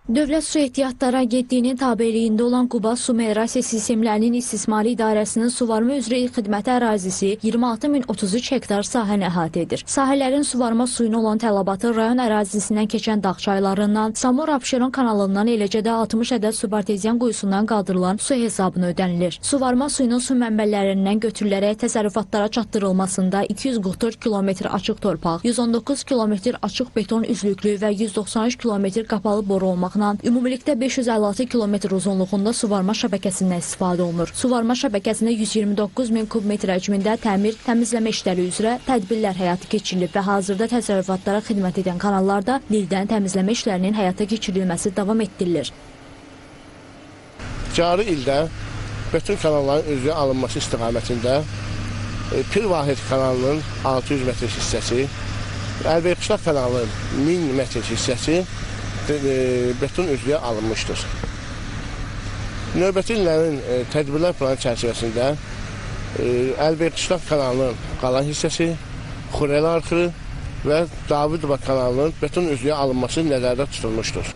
Dövlət Su Ehtiyatları Agentliyinin tabeliyində olan Quba Su Meliorasiya Sistemlərinin İstismarı İdarəsinin suvarma üzrə xidməti ərazisi 26.033 hektar sahəni əhatə edir. Sahələrin suvarma suyuna olan tələbatı rayon ərazisindən keçən dağ çaylarından, Samur-Abşeron kanalından, eləcə də 60 ədəd subarteziyan quyusundan qaldırılan su hesabına ödənilir. Suvarma suyunun su mənbələrindən götürülərək təsərrüfatlara çatdırılmasında 244 km açıq torpaq, 119 km açıq beton üzlüklü və 193 km qapalı boru olmaq ümumilikdə 556 km uzunluğunda suvarma şəbəkəsindən istifadə olunur. Suvarma şəbəkəsində 129.000 kub metr həcmində təmir, təmizləmə işləri üzrə tədbirlər həyata keçirilib və hazırda təsərrüfatlara xidmət edən kanallarda lildən təmizləmə işlərinin həyata keçirilməsi davam etdirilir. Cari ildə bütün kanalların üzrə alınması istiqamətində Pir Vahid kanalının 600 metr hissəsi, Əlbeyqışlaq kanalının 1000 metr hissəsi beton üzrə alınmışdır. Növbəti illərin tədbirlər planı çərçivəsində Əlbeyqışlaq kanalının qalan hissəsi, Xurel arxı və Davidova kanalının beton üzrə alınması nəzərdə tutulmuşdur.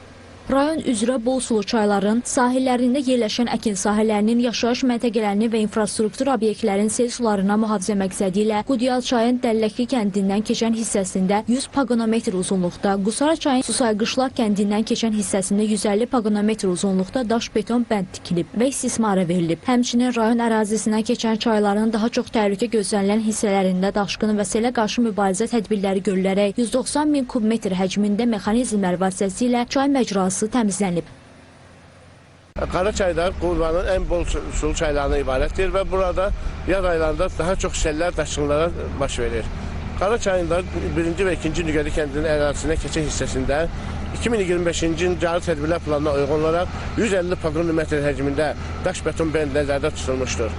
Rayon üzrə bol sulu çayların, sahillərində yerləşən əkin sahələrinin, yaşayış məntəqələrinin və infrastruktur obyektlərin sel sularına mühafizə məqsədi ilə Qudyal çayın Dəlləkli kəndindən keçən hissəsində 100 paqonometr uzunluqda, Qusar çayın Susayqışlaq kəndindən keçən hissəsində 150 paqonometr uzunluqda daş beton bənd tikilib və istismara verilib. Həmçinin rayon ərazisindən keçən çayların daha çox təhlükə gözlənilən hissələrində daşqın və selə qarşı mübarizə tədbirləri görülərək 190.000 kub metr həcmində mexanizmlər vasitəsilə çay məcrası təmizlənib. Qaraçayda Qurbanın ən bol sulu çaylarına ibarətdir və burada yaz aylarında daha çox sellər, daşqınlara baş verir. Qaraçayında 1-ci və 2-ci Nüqədi kəndinin ərazisinə keçən hissəsində 2025-ci cari tədbirlər planına uyğun olaraq 150 paqonometr həcmində daş beton bənd nəzərdə tutulmuşdur.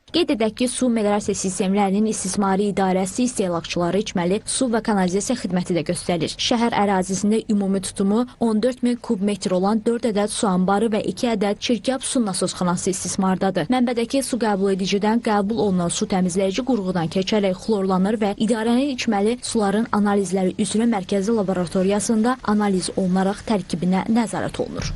Qeyd edək ki, Su Meliorasiya Sistemlərinin İstismarı İdarəsi istehlakçıları içməli su və kanalizasiya xidməti də göstərir. Şəhər ərazisində ümumi tutumu 14.000 kub metr olan 4 ədəd su anbarı və 2 ədəd çirkab su nasosxanası istismardadır. Mənbədəki su qəbul edicidən qəbul olunan su təmizləyici qurğudan keçərək xlorlanır və idarənin içməli suların analizləri üzrə mərkəzi laboratoriyasında analiz olunaraq tərkibinə nəzarət olunur.